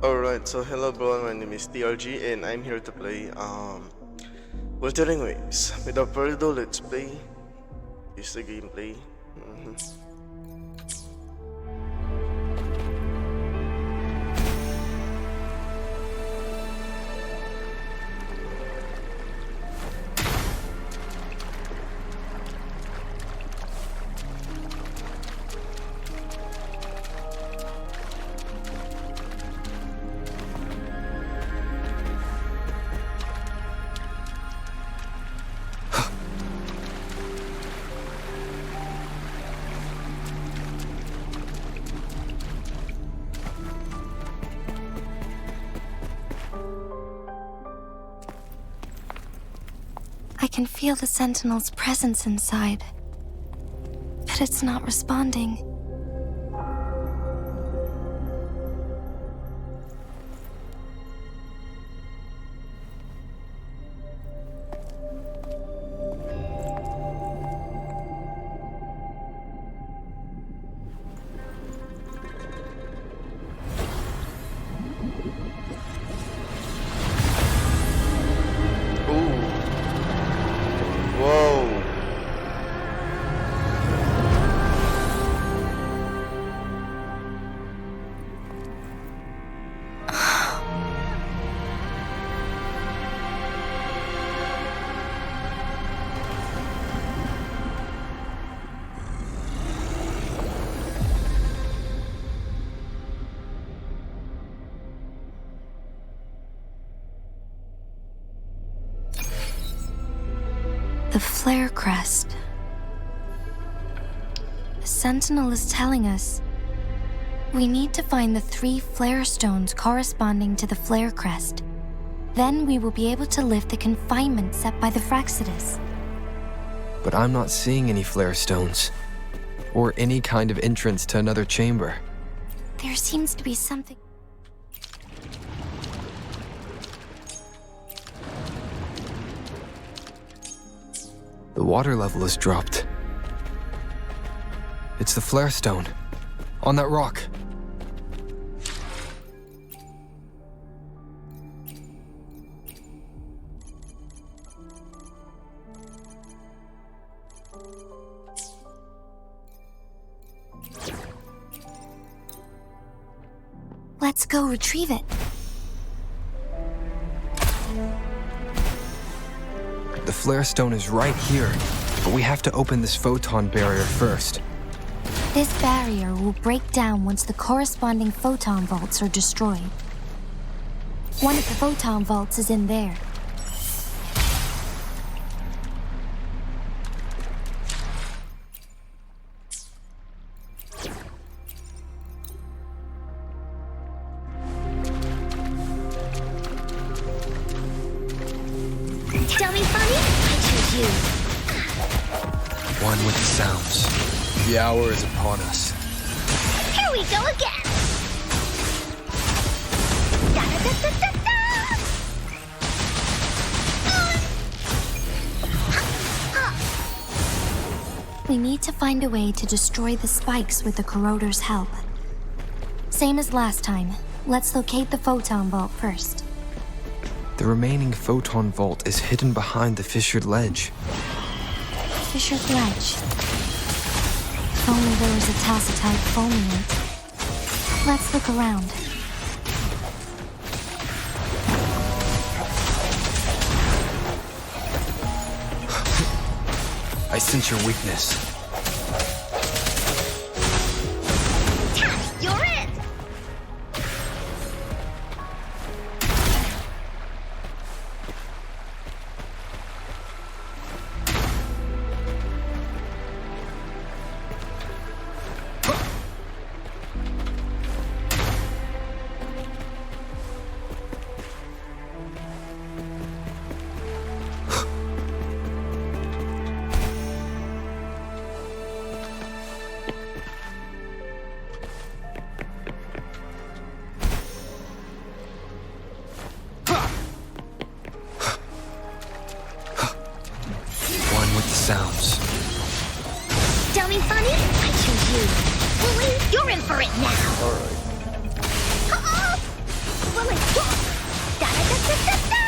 Alright, so hello everyone, my name is TRG and I'm here to play Wuthering Waves. Without further ado, let's play. Here's the gameplay. I can feel the Sentinel's presence inside, but it's not responding. Whoa! The flare crest. The Sentinel is telling us we need to find the 3 flare stones corresponding to the flare crest. Then we will be able to lift the confinement set by the Frexodus. But I'm not seeing any flare stones, or any kind of entrance to another chamber. There seems to be something. The water level has dropped. It's the flare stone, on that rock. Let's go retrieve it. The flare stone is right here, but we have to open this photon barrier first. This barrier will break down once the corresponding photon vaults are destroyed. One of the photon vaults is in there. Dummy funny? I choose you. One with the sounds. The hour is upon us. Here we go again. Da da da da da da. We need to find a way to destroy the spikes with the corroder's help. Same as last time. Let's locate the photon vault first. The remaining photon vault is hidden behind the fissured ledge. Fissured ledge. If only there was a tassitite foaming it. Let's look around. I sense your weakness. You're it. will and swap. Da-da-da-da-da-da!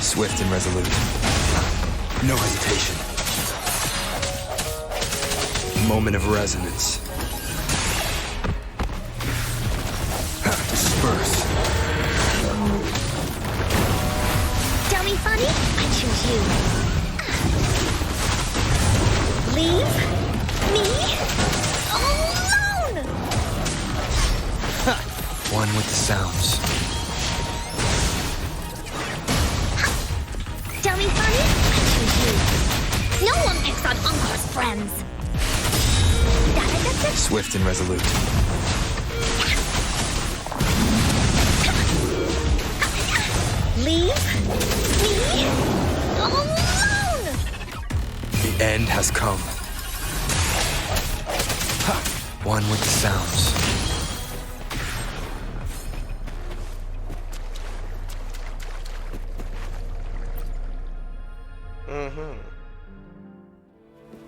Swift and resolute. No hesitation. Moment of resonance. Disperse. Dummy funny? I choose you. Leave me alone! One with the sounds. Dummy funny? I choose you. No one picks on Uncle's friends. Da-da-da-da. Swift and resolute. Leave me alone! The end has come. One with the sounds.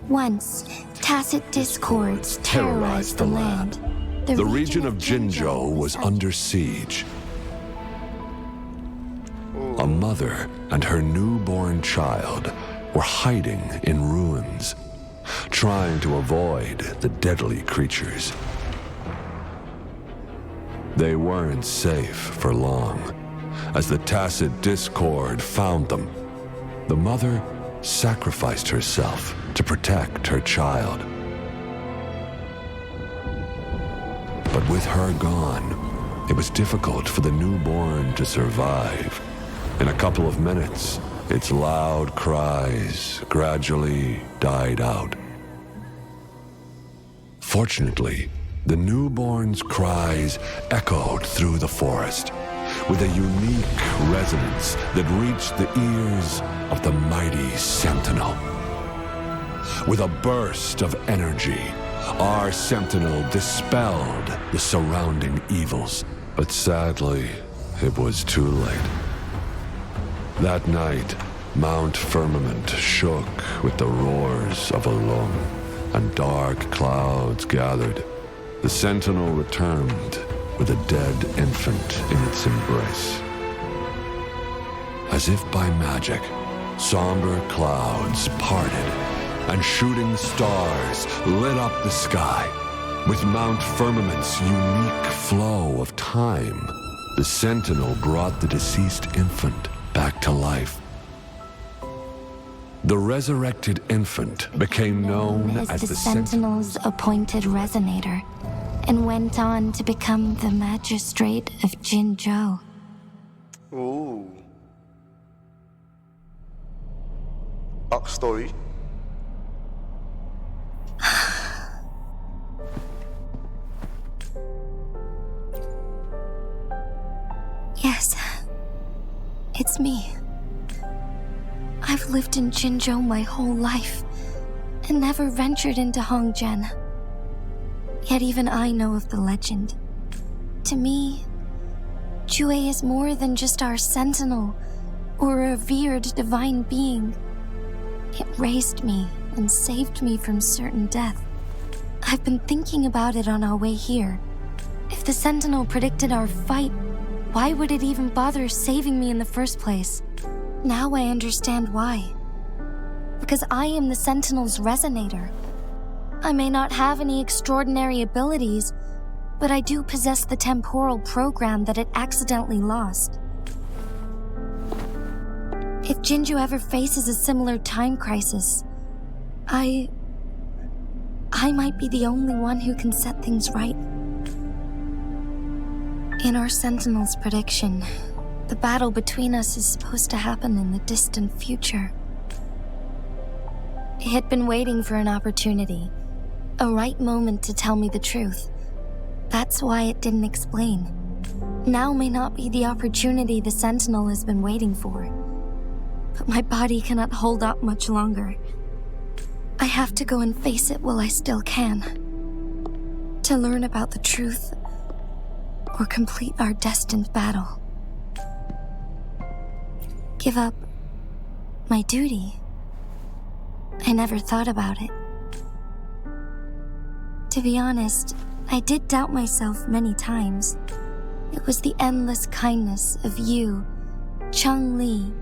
Once, tacit discords terrorized the land. The region of Jinzhou was under siege. A mother and her newborn child were hiding in ruins, trying to avoid the deadly creatures. They weren't safe for long, as the tacit discord found them. The mother sacrificed herself to protect her child. But with her gone, it was difficult for the newborn to survive. In a couple of minutes, its loud cries gradually died out. Fortunately, the newborn's cries echoed through the forest with a unique resonance that reached the ears of the mighty sentinel. With a burst of energy, our sentinel dispelled the surrounding evils. But sadly, it was too late. That night, Mount Firmament shook with the roars of a lung, and dark clouds gathered. The sentinel returned with a dead infant in its embrace. As if by magic, somber clouds parted, and shooting stars lit up the sky. With Mount Firmament's unique flow of time, the sentinel brought the deceased infant back to life. The resurrected infant became known as the Sentinel's appointed Resonator, and went on to become the Magistrate of Jinzhou. Ooh. Backstory. Yes, it's me. I've lived in Jinzhou my whole life, and never ventured into Hongjian. Yet even I know of the legend. To me, Jue is more than just our sentinel, or a revered divine being. It raised me and saved me from certain death. I've been thinking about it on our way here. If the sentinel predicted our fight, why would it even bother saving me in the first place? Now I understand why. Because I am the Sentinel's Resonator. I may not have any extraordinary abilities, but I do possess the temporal program that it accidentally lost. If Jinzhou ever faces a similar time crisis, I might be the only one who can set things right. In our Sentinel's prediction, the battle between us is supposed to happen in the distant future. It had been waiting for an opportunity, a right moment to tell me the truth. That's why it didn't explain. Now may not be the opportunity the Sentinel has been waiting for. But my body cannot hold up much longer. I have to go and face it while I still can. To learn about the truth, or complete our destined battle. Give up my duty. I never thought about it. To be honest, I did doubt myself many times. It was the endless kindness of you, Cheng Li,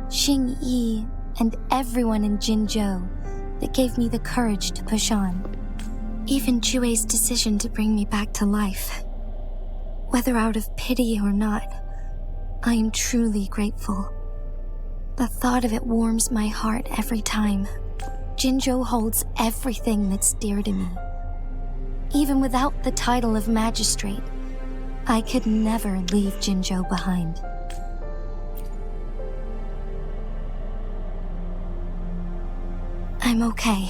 Xing Yi, and everyone in Jinzhou that gave me the courage to push on. Even Jue's decision to bring me back to life. Whether out of pity or not, I am truly grateful. The thought of it warms my heart every time. Jinzhou holds everything that's dear to me. Even without the title of magistrate, I could never leave Jinzhou behind. I'm okay.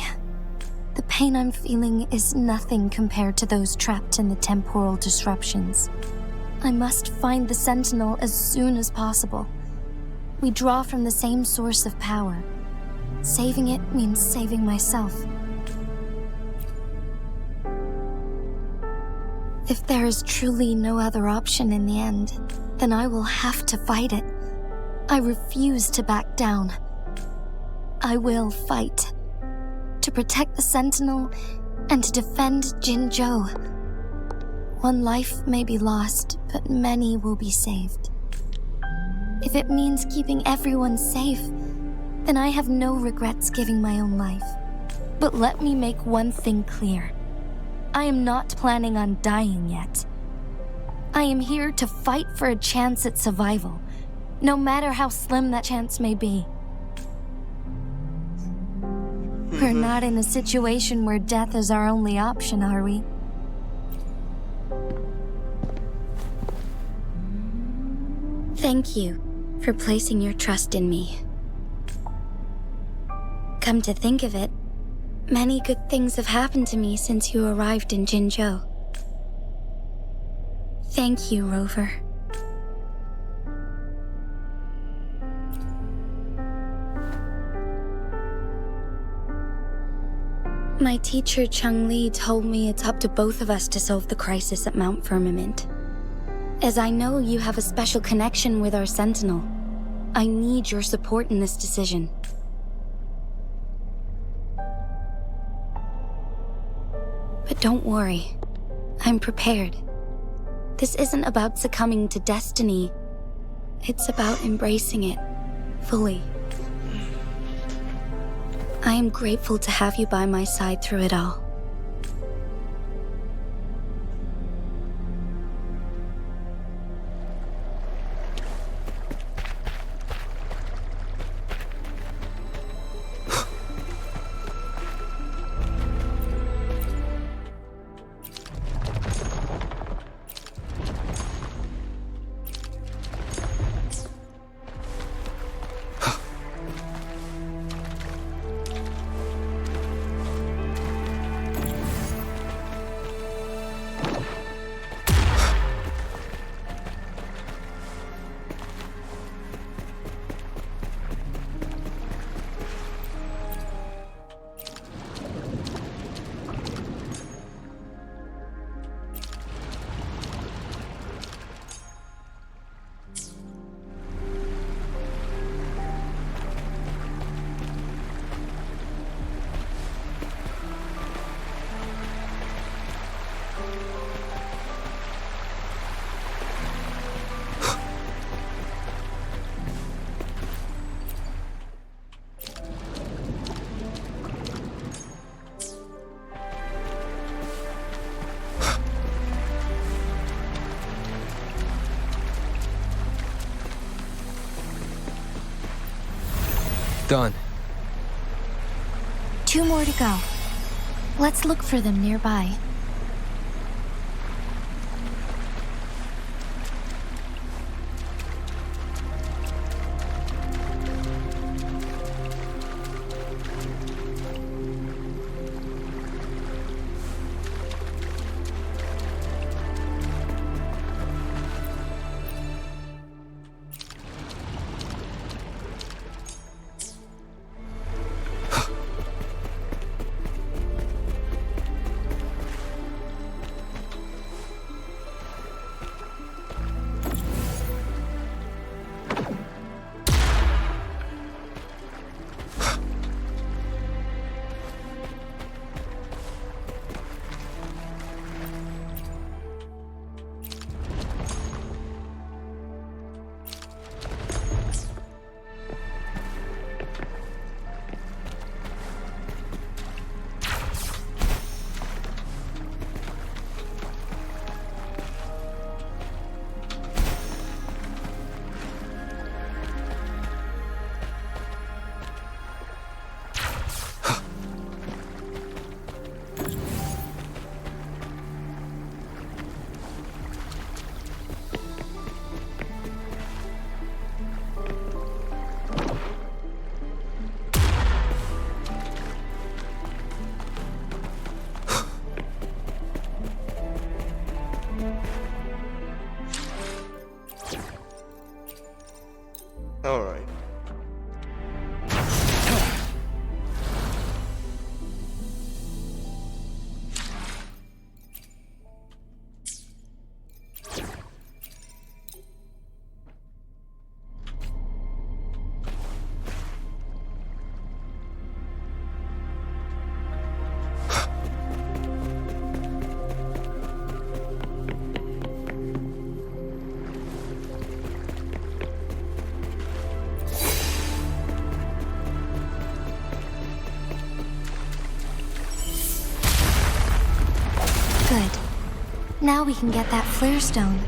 The pain I'm feeling is nothing compared to those trapped in the temporal disruptions. I must find the Sentinel as soon as possible. We draw from the same source of power. Saving it means saving myself. If there is truly no other option in the end, then I will have to fight it. I refuse to back down. I will fight. To protect the Sentinel and to defend Jinzhou. One life may be lost, but many will be saved. If it means keeping everyone safe, then I have no regrets giving my own life. But let me make one thing clear. I am not planning on dying yet. I am here to fight for a chance at survival, no matter how slim that chance may be. We're not in a situation where death is our only option, are we? Thank you for placing your trust in me. Come to think of it, many good things have happened to me since you arrived in Jinzhou. Thank you, Rover. My teacher Cheng Li told me it's up to both of us to solve the crisis at Mount Firmament. As I know you have a special connection with our Sentinel, I need your support in this decision. But don't worry, I'm prepared. This isn't about succumbing to destiny. It's about embracing it fully. I am grateful to have you by my side through it all. Done. 2 more to go. Let's look for them nearby. Alright. Good. Now we can get that flare stone.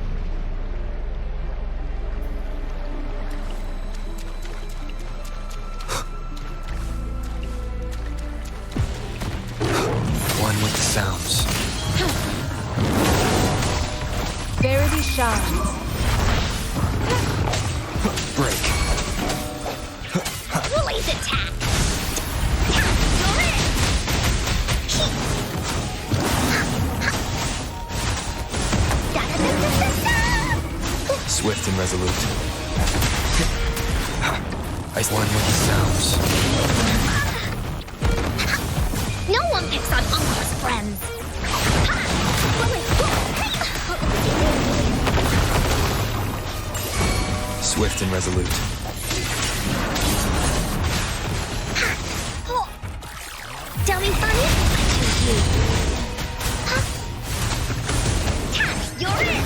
One with the sounds. Verity shines. Break. Blaze attack! You're it! Da-da-da-da-da-da! Swift and resolute. Ice one with the sounds. No one picks on Uncle's friends! Swift and resolute. Dummy bunny? You're it!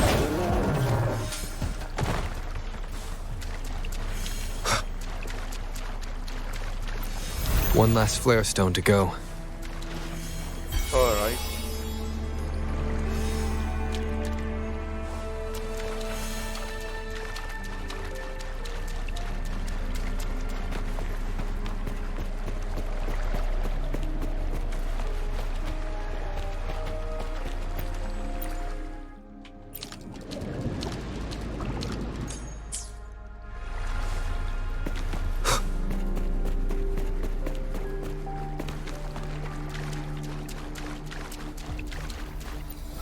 One last flare stone to go. Alright.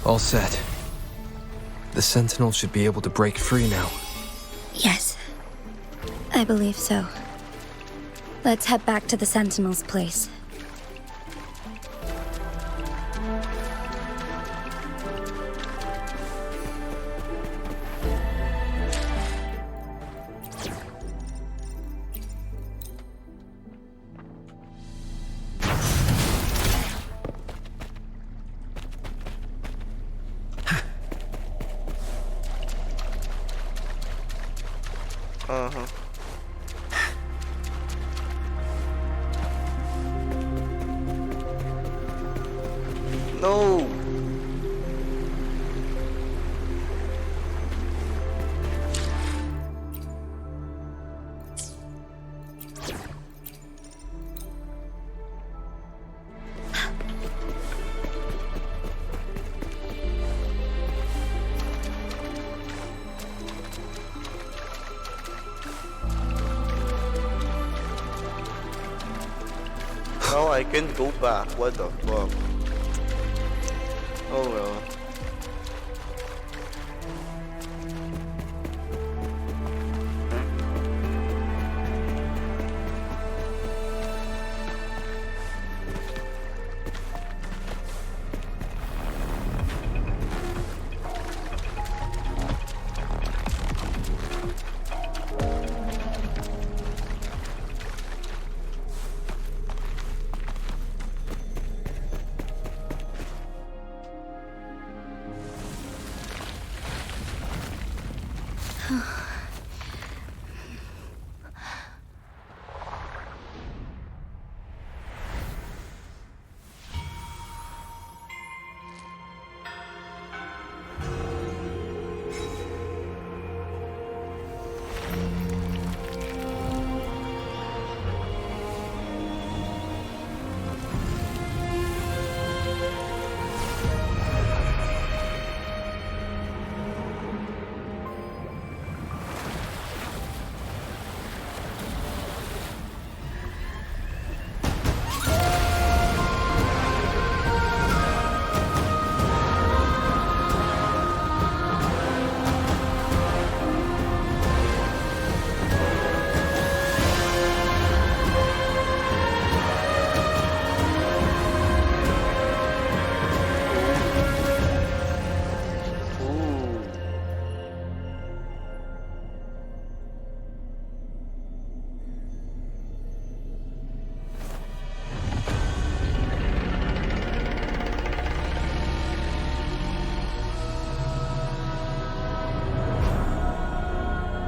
All set. The Sentinel should be able to break free now. Yes. I believe so. Let's head back to the Sentinel's place. Uh-huh. No! Now I can go back. What the fuck? Oh well.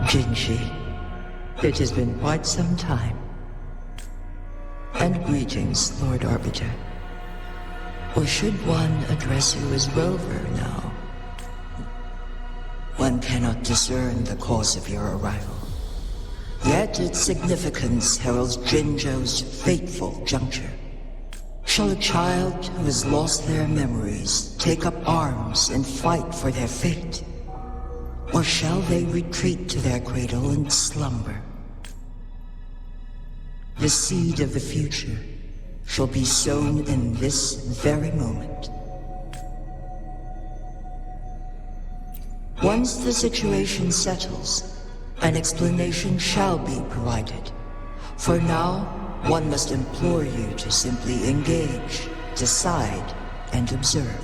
Jinshi, it has been quite some time. And greetings, Lord Arbiter. Or should one address you as Rover now? One cannot discern the cause of your arrival. Yet its significance heralds Jinzhou's fateful juncture. Shall a child who has lost their memories take up arms and fight for their fate? Or shall they retreat to their cradle and slumber? The seed of the future shall be sown in this very moment. Once the situation settles, an explanation shall be provided. For now, one must implore you to simply engage, decide, and observe.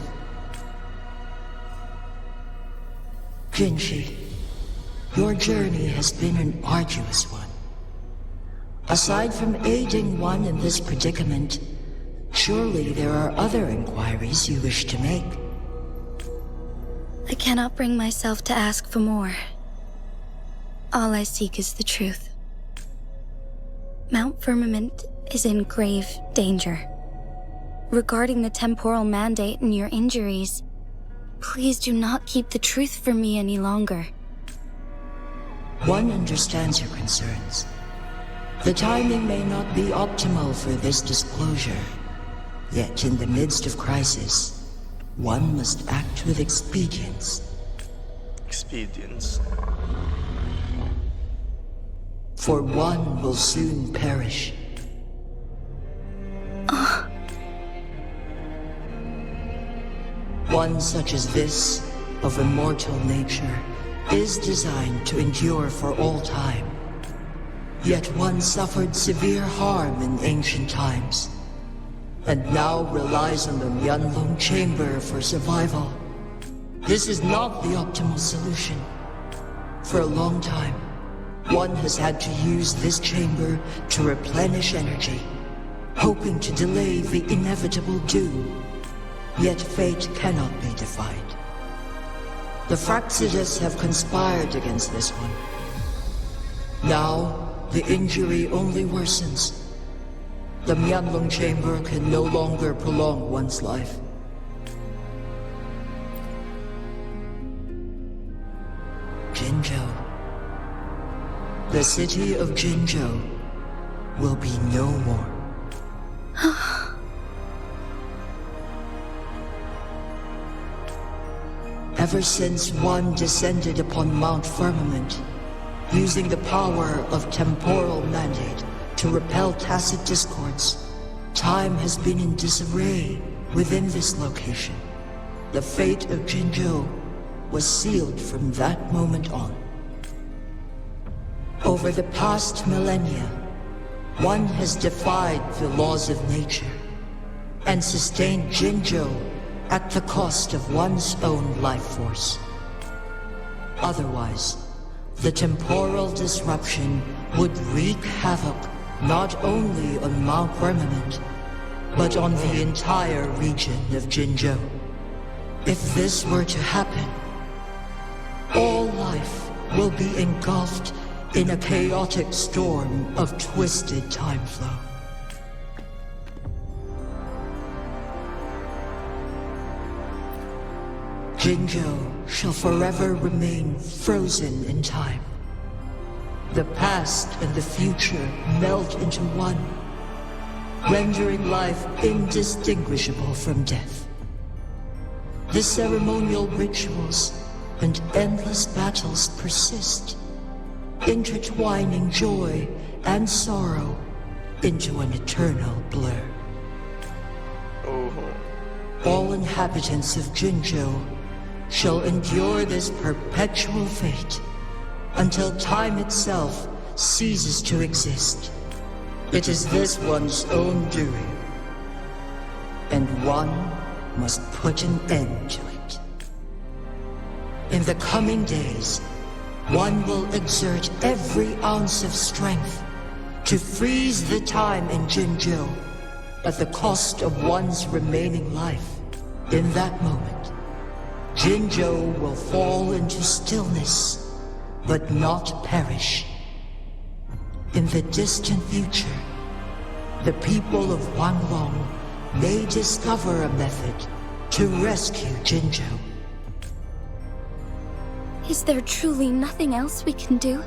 Jinshi, your journey has been an arduous one. Aside from aiding one in this predicament, surely there are other inquiries you wish to make. I cannot bring myself to ask for more. All I seek is the truth. Mount Firmament is in grave danger. Regarding the temporal mandate and your injuries, please do not keep the truth from me any longer. One understands your concerns. The timing may not be optimal for this disclosure. Yet in the midst of crisis, one must act with expedience. Expedience. For one will soon perish. One such as this, of immortal nature, is designed to endure for all time. Yet one suffered severe harm in ancient times, and now relies on the Mianlong chamber for survival. This is not the optimal solution. For a long time, one has had to use this chamber to replenish energy, hoping to delay the inevitable doom. Yet fate cannot be defied. The Fraxidus have conspired against this one. Now, the injury only worsens. The Mianlong chamber can no longer prolong one's life. Jinzhou. The city of Jinzhou will be no more. Ever since one descended upon Mount Firmament, using the power of temporal mandate to repel tacit discords, time has been in disarray within this location. The fate of Jinzhou was sealed from that moment on. Over the past millennia, one has defied the laws of nature and sustained Jinzhou at the cost of one's own life force. Otherwise, the temporal disruption would wreak havoc not only on Mount Firmament, but on the entire region of Jinzhou. If this were to happen, all life will be engulfed in a chaotic storm of twisted time flow. Jinzhou shall forever remain frozen in time. The past and the future melt into one, rendering life indistinguishable from death. The ceremonial rituals and endless battles persist, intertwining joy and sorrow into an eternal blur. All inhabitants of Jinzhou shall endure this perpetual fate until time itself ceases to exist. It is this one's own doing, and one must put an end to it. In the coming days, one will exert every ounce of strength to freeze the time in Jinzhou at the cost of one's remaining life. In that moment, Jinzhou will fall into stillness, but not perish. In the distant future, the people of Wanglong may discover a method to rescue Jinzhou. Is there truly nothing else we can do?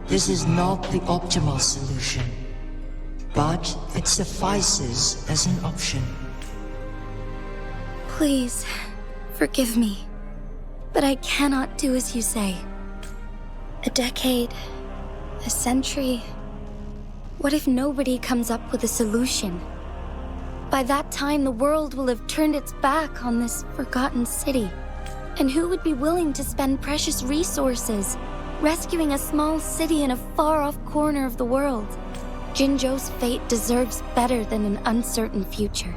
This is not the optimal solution, but it suffices as an option. Please, forgive me, but I cannot do as you say. A decade, a century. What if nobody comes up with a solution? By that time, the world will have turned its back on this forgotten city. And who would be willing to spend precious resources rescuing a small city in a far-off corner of the world? Jinzhou's fate deserves better than an uncertain future.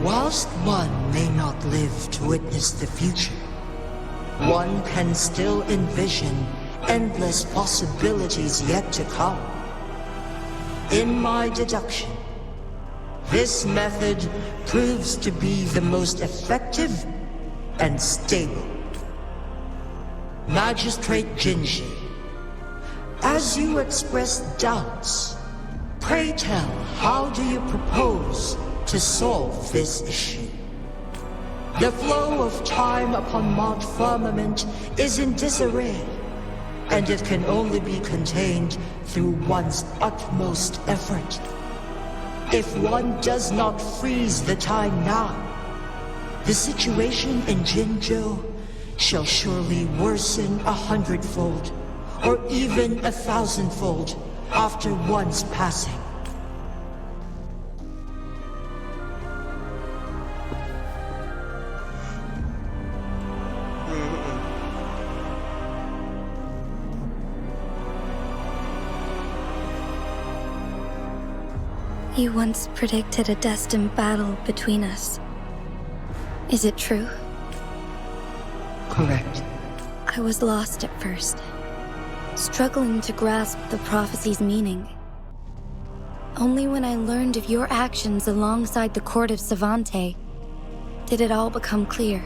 Whilst one may not live to witness the future, one can still envision endless possibilities yet to come. In my deduction, this method proves to be the most effective and stable. Magistrate Jinji, as you express doubts, pray tell, how do you propose to solve this issue? The flow of time upon Mount Firmament is in disarray, and it can only be contained through one's utmost effort. If one does not freeze the time now, the situation in Jinzhou shall surely worsen 100-fold, or even 1,000-fold after one's passing. You once predicted a destined battle between us. Is it true? Correct. I was lost at first, struggling to grasp the prophecy's meaning. Only when I learned of your actions alongside the court of Savante did it all become clear.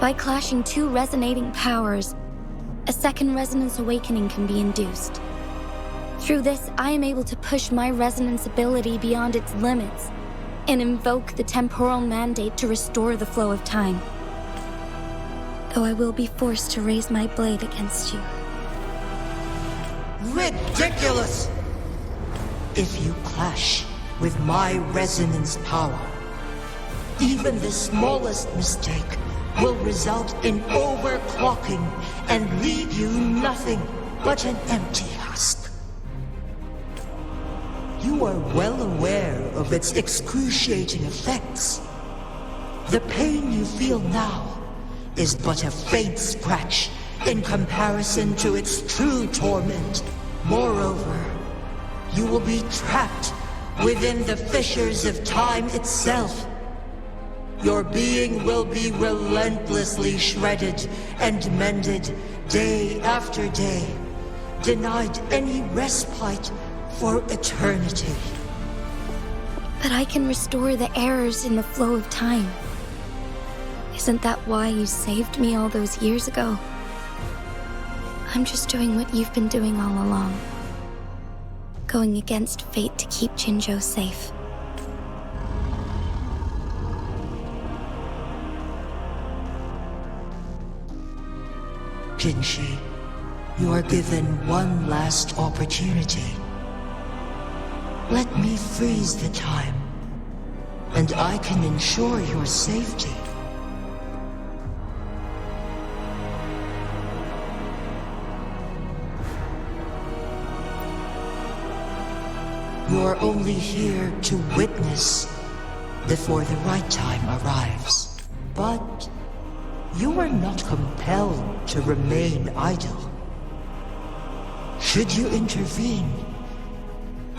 By clashing two resonating powers, a second resonance awakening can be induced. Through this, I am able to push my resonance ability beyond its limits and invoke the temporal mandate to restore the flow of time. Though I will be forced to raise my blade against you. Ridiculous! If you clash with my resonance power, even the smallest mistake will result in overclocking and leave you nothing but an empty husk. You are well aware of its excruciating effects. The pain you feel now is but a faint scratch in comparison to its true torment. Moreover, you will be trapped within the fissures of time itself. Your being will be relentlessly shredded and mended day after day, denied any respite for eternity. But I can restore the errors in the flow of time. Isn't that why you saved me all those years ago? I'm just doing what you've been doing all along. Going against fate to keep Jinzhou safe. Jinshi, you are given one last opportunity. Let me freeze the time, and I can ensure your safety. You are only here to witness before the right time arrives. But you are not compelled to remain idle. Should you intervene,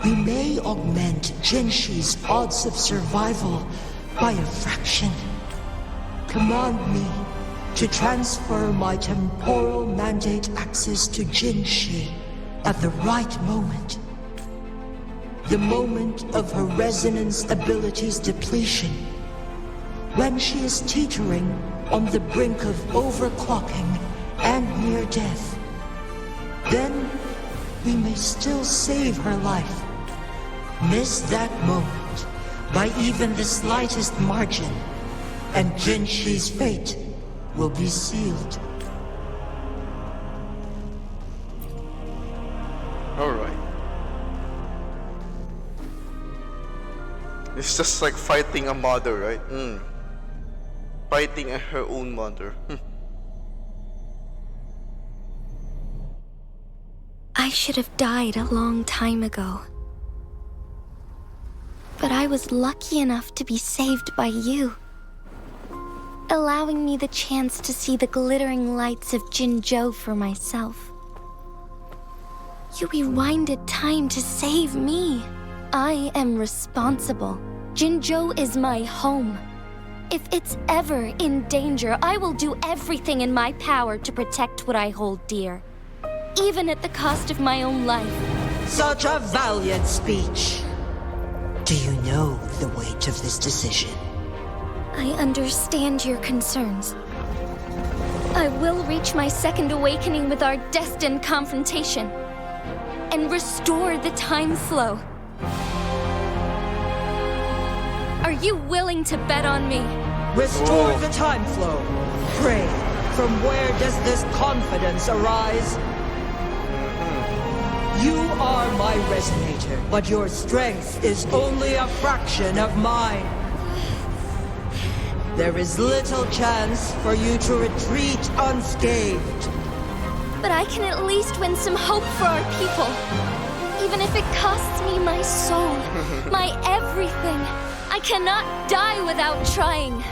we may augment Jinshi's odds of survival by a fraction. Command me to transfer my temporal mandate access to Jinshi at the right moment. the moment of her resonance abilities depletion, when she is teetering on the brink of overclocking and near death. Then we may still save her life. Miss that moment by even the slightest margin, and Jinshi's fate will be sealed. Alright. It's just like fighting a mother, right? Fighting her own mother. I should have died a long time ago. But I was lucky enough to be saved by you, allowing me the chance to see the glittering lights of Jinzhou for myself. You rewinded time to save me. I am responsible. Jinzhou is my home. If it's ever in danger, I will do everything in my power to protect what I hold dear, even at the cost of my own life. Such a valiant speech. Do you know the weight of this decision? I understand your concerns. I will reach my second awakening with our destined confrontation and restore the time flow. Are you willing to bet on me? Restore the time flow. Pray, from where does this confidence arise? You are my resonator, but your strength is only a fraction of mine. There is little chance for you to retreat unscathed. But I can at least win some hope for our people. Even if it costs me my soul, my everything. I cannot die without trying.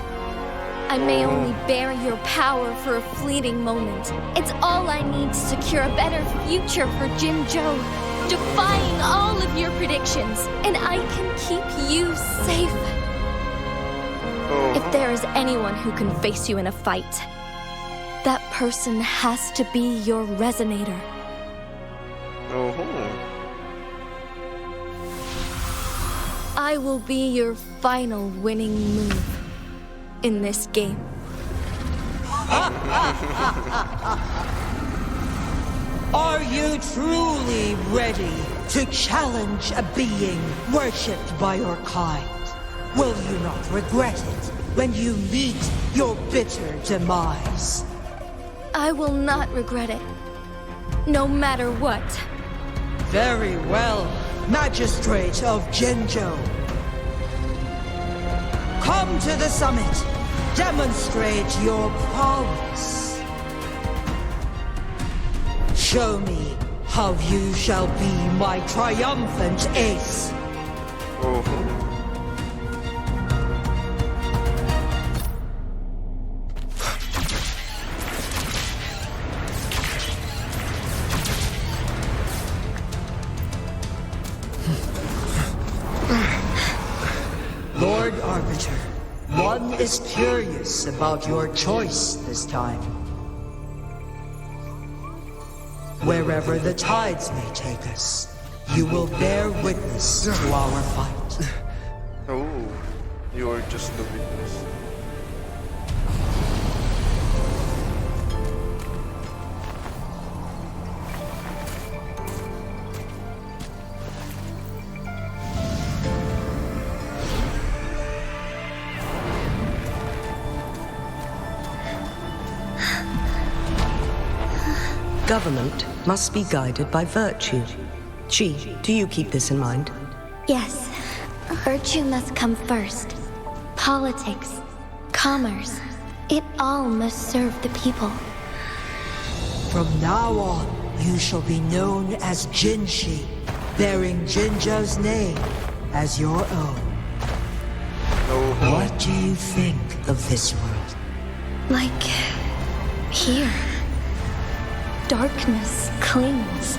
I may only bear your power for a fleeting moment. It's all I need to secure a better future for Jinzhou, defying all of your predictions, and I can keep you safe. If there is anyone who can face you in a fight, that person has to be your resonator. I will be your final winning move in this game. Are you truly ready to challenge a being worshipped by your kind? Will you not regret it when you meet your bitter demise? I will not regret it, no matter what. Very well, Magistrate of Jinzhou. Come to the summit. Demonstrate your prowess. Show me how you shall be my triumphant ace. Lord Arbiter, one is curious about your choice this time. Wherever the tides may take us, you will bear witness to our fight. Oh, you're just the witness. Government must be guided by virtue. Chi, do you keep this in mind? Yes, virtue must come first. Politics, commerce, it all must serve the people. From now on, you shall be known as Jinshi, bearing Jinzhou's name as your own. What do you think of this world? Like here. Darkness clings,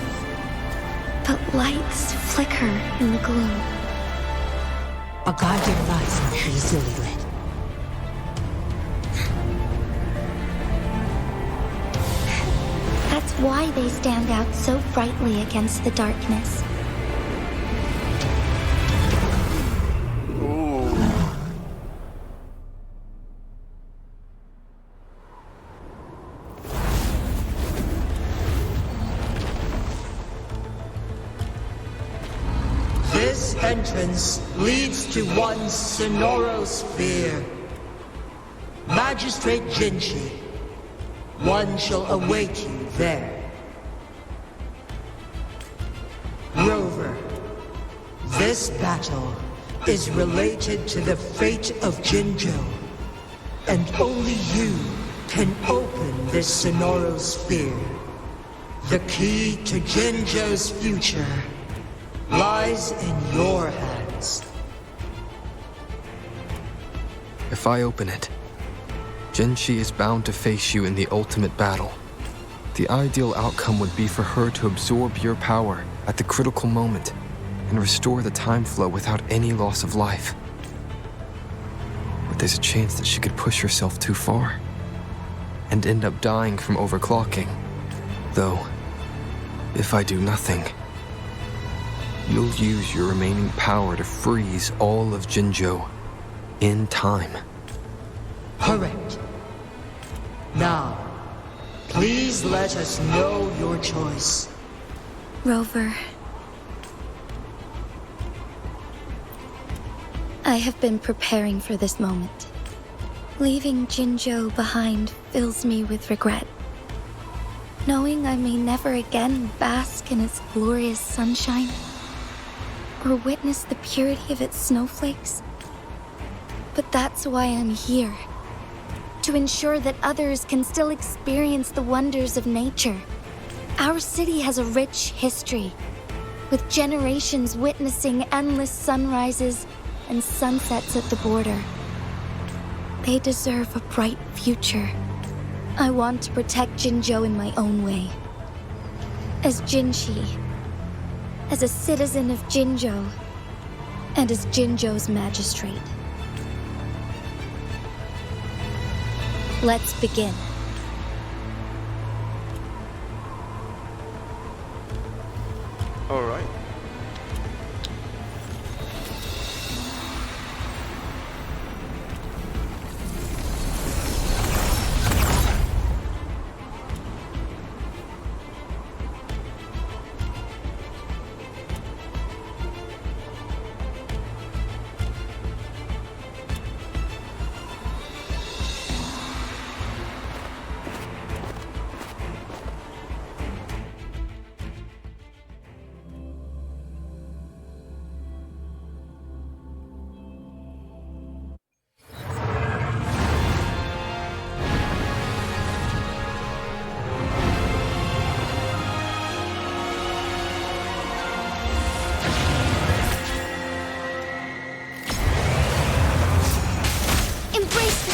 but lights flicker in the gloom. A guiding light not easily lit. That's why they stand out so brightly against the darkness. This entrance leads to one Sonoro sphere. Magistrate Jinchi, one shall await you there. Rover, this battle is related to the fate of Jinzhou, and only you can open this Sonoro sphere. The key to Jinzhou's future lies in your hands. If I open it, Jinchi is bound to face you in the ultimate battle. The ideal outcome would be for her to absorb your power at the critical moment and restore the time flow without any loss of life. But there's a chance that she could push herself too far and end up dying from overclocking. Though, if I do nothing, you'll use your remaining power to freeze all of Jinzhou in time. Correct. Now, please let us know your choice. Rover, I have been preparing for this moment. Leaving Jinzhou behind fills me with regret. Knowing I may never again bask in its glorious sunshine, or witness the purity of its snowflakes. But that's why I'm here. To ensure that others can still experience the wonders of nature. Our city has a rich history, with generations witnessing endless sunrises and sunsets at the border. They deserve a bright future. I want to protect Jinzhou in my own way. As Jinchi, as a citizen of Jinzhou, and as Jinzhou's magistrate. Let's begin. All right.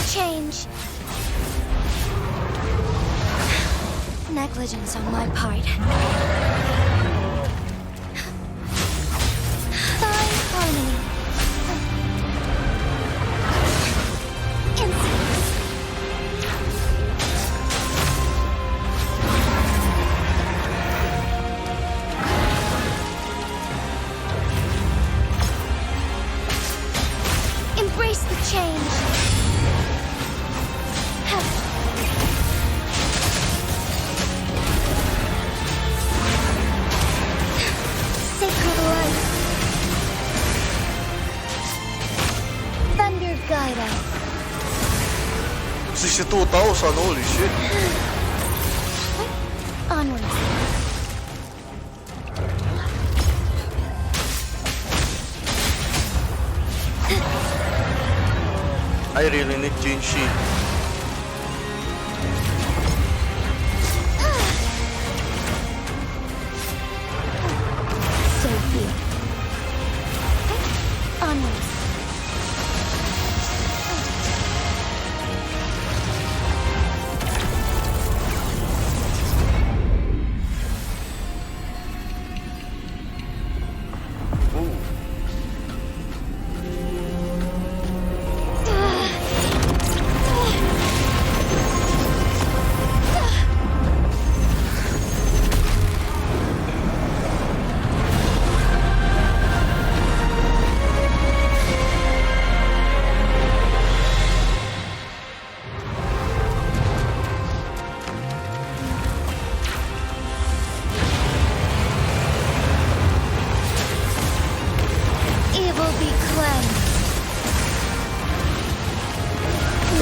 Change. Negligence on my part. Fine harmony. Insolence. Embrace the change. Sacred light. Thunder guide us. 62,000, holy shit. Onwards. I really need Jinchi. So be it. Onwards.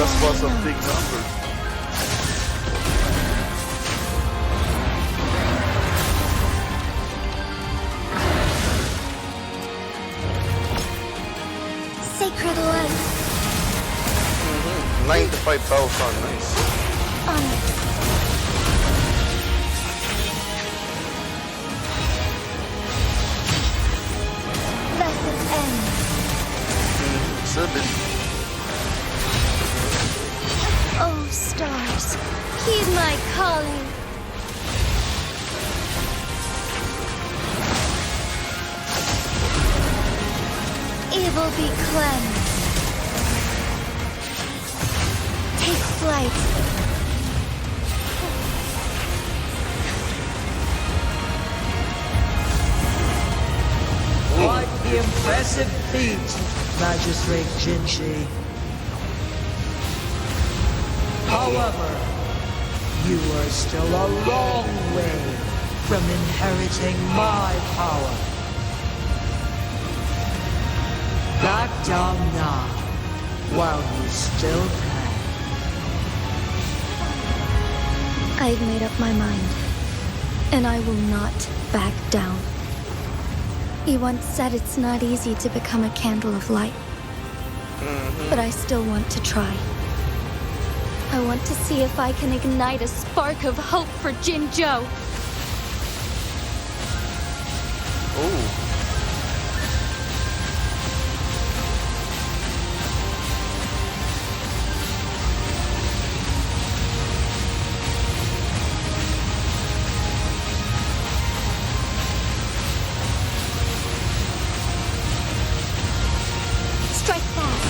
That was a big number. Sacred light. 95,000, nice. On it. Let it end. Seven. Oh, stars, heed my calling. Evil be cleansed. Take flight. Quite the impressive feat, Magistrate Jinshi. However, you are still a long way from inheriting my power. Back down now, while you still can. I've made up my mind, and I will not back down. He once said it's not easy to become a candle of light. But I still want to try. I want to see if I can ignite a spark of hope for Jinzhou. Oh. Strike fast.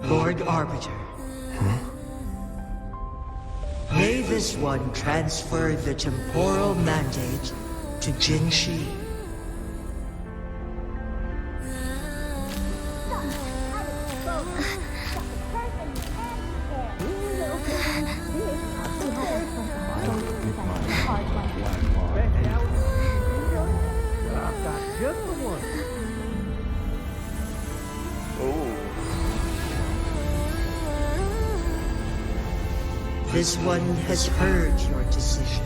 Lord Arbiter. May this one transfer the temporal mandate to Jinshi. This one has heard your decision.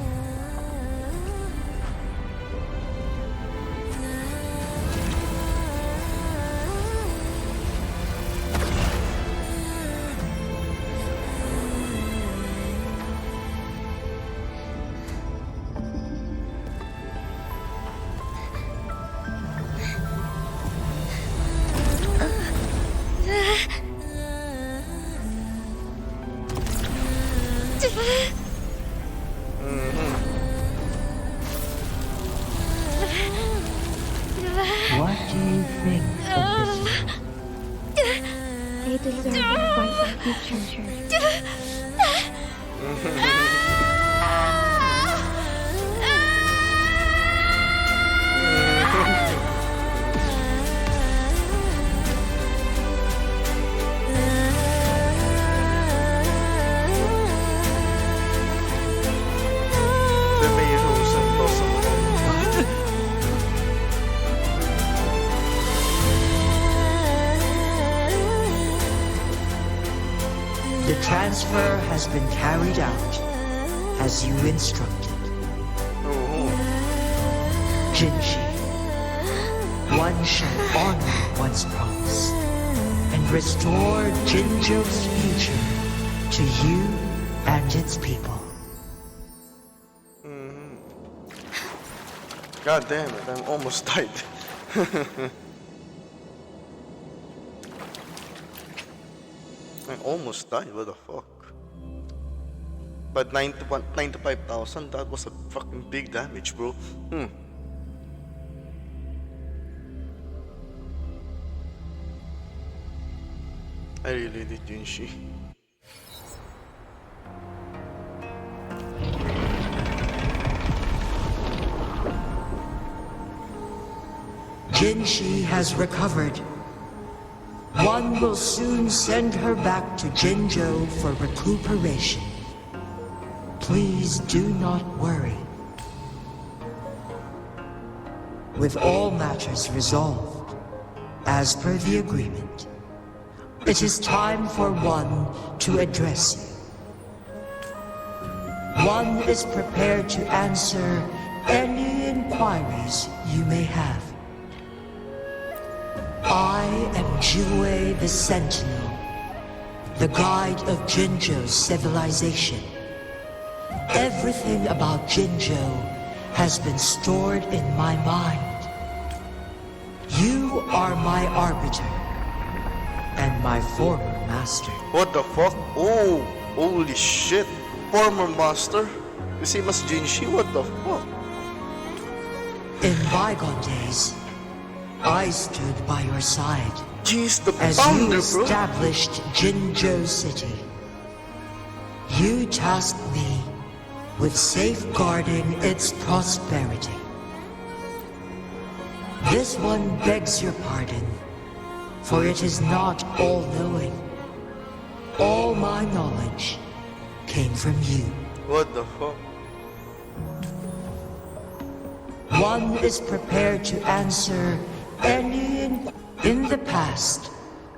What do you think of this? They deserve a bright future. The transfer has been carried out as you instructed. Jinshi, one shall honor one's promise and restore Jinzhou's future to you and its people. God damn it, I'm almost died. I almost died, what the fuck? But 95,000, that was a fucking big damage, bro. I really did Jinshi. Jinshi has recovered. One will soon send her back to Jinzhou for recuperation. Please do not worry. With all matters resolved, as per the agreement, it is time for one to address you. One is prepared to answer any inquiries you may have. I am Jue the Sentinel, the guide of Jinzhou's civilization. Everything about Jinzhou has been stored in my mind. You are my arbiter, and my former master. What the fuck? Oh, holy shit. Former master? The same as Jinshi? What the fuck? In bygone days, I stood by your side Jeez, the as founder, you bro. established Jinzhou City. You tasked me with safeguarding its prosperity. This one begs your pardon, for it is not all-knowing. All my knowledge came from you. What the fuck? One is prepared to answer any in the past.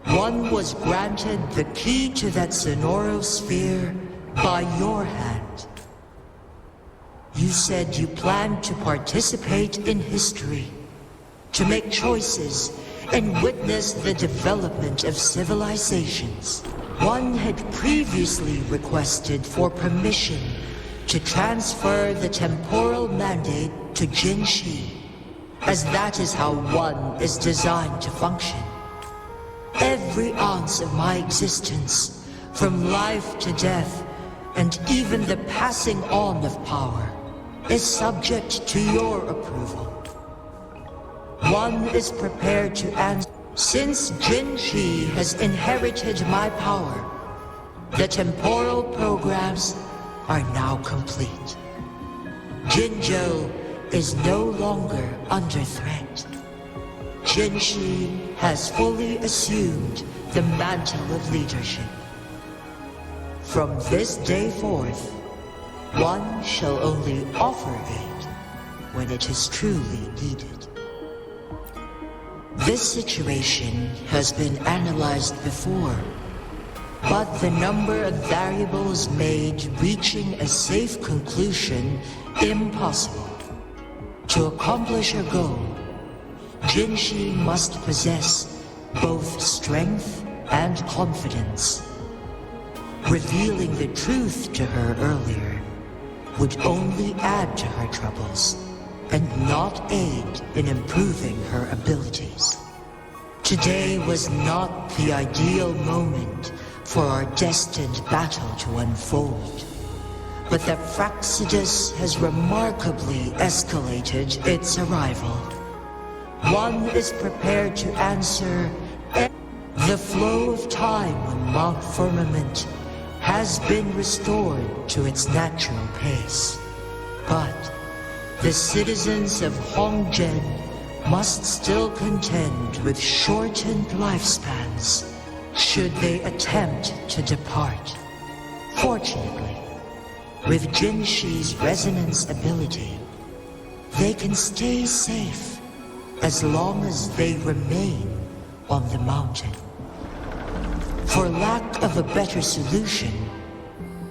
One was granted the key to that Sonoro sphere by your hand. You said you planned to participate in history, to make choices and witness the development of civilizations. One had previously requested for permission to transfer the temporal mandate to Jinshi, as that is how one is designed to function. Every ounce of my existence, from life to death, and even the passing on of power, is subject to your approval. One is prepared to answer. Since Jinshi has inherited my power, the temporal programs are now complete. Jinzhou is no longer under threat. Jinshi has fully assumed the mantle of leadership. From this day forth, one shall only offer aid when it is truly needed. This situation has been analyzed before, but the number of variables made reaching a safe conclusion impossible. To accomplish her goal, Jinshi must possess both strength and confidence. Revealing the truth to her earlier would only add to her troubles and not aid in improving her abilities. Today was not the ideal moment for our destined battle to unfold, but the Fraxidus has remarkably escalated its arrival. One is prepared to answer the flow of time on Mount Firmament has been restored to its natural pace, but the citizens of Hongzhen must still contend with shortened lifespans should they attempt to depart. Fortunately, with Jinshi's resonance ability, they can stay safe as long as they remain on the mountain. For lack of a better solution,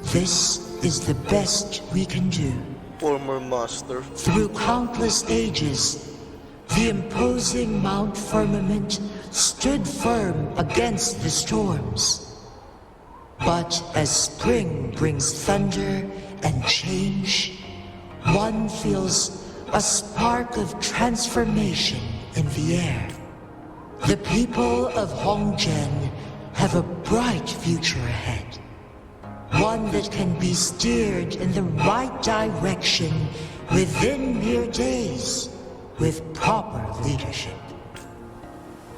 this is the best we can do. Former master. Through countless ages, the imposing Mount Firmament stood firm against the storms. But as spring brings thunder and change, one feels a spark of transformation in the air. The people of Hongzhen have a bright future ahead. One that can be steered in the right direction within mere days with proper leadership.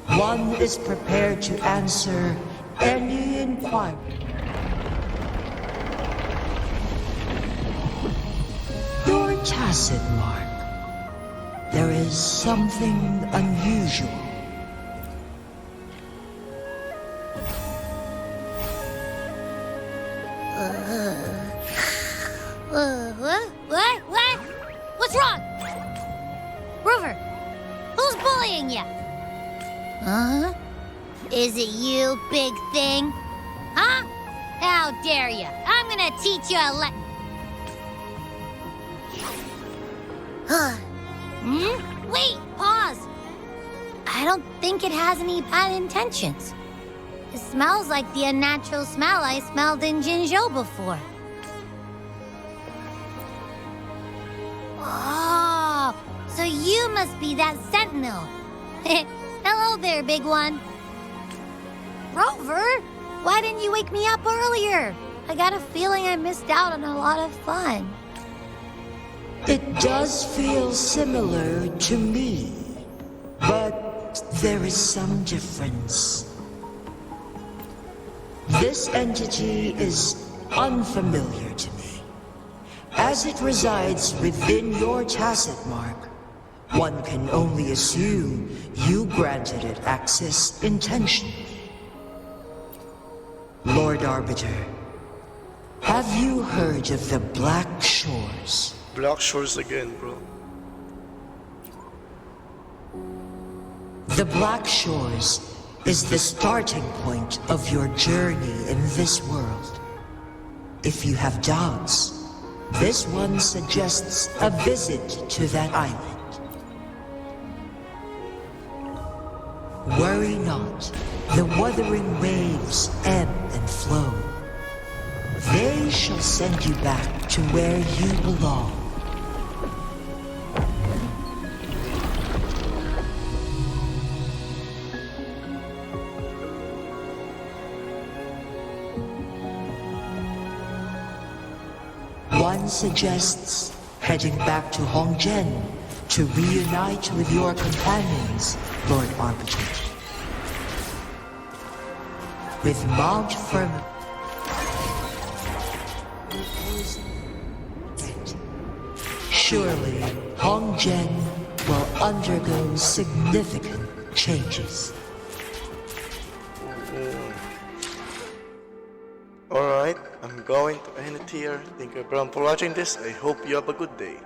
One is prepared to answer any inquiry. Your tacit mark. There is something unusual. What? What's wrong? Rover, who's bullying you? Huh? Is it you, big thing? Huh? How dare you? I'm gonna teach you a lesson. Wait, pause. I don't think it has any bad intentions. It smells like the unnatural smell I smelled in Jinzhou before. Oh, so you must be that sentinel. Hello there, big one. Rover, why didn't you wake me up earlier? I got a feeling I missed out on a lot of fun. It does feel similar to me, but there is some difference. This entity is unfamiliar to me. As it resides within your tacit mark, one can only assume you granted it access intentionally. Lord Arbiter, have you heard of the Black Shores? Black Shores again, bro. The Black Shores is the starting point of your journey in this world. If you have doubts, this one suggests a visit to that island. Worry not, the Wuthering Waves ebb and flow. They shall send you back to where you belong. One suggests heading back to Hongzhen to reunite with your companions, Lord Arbiter. With Mount Firmament. Surely, Hongzhen will undergo significant changes. Alright, I'm going to end it here. Thank you everyone for watching this. I hope you have a good day.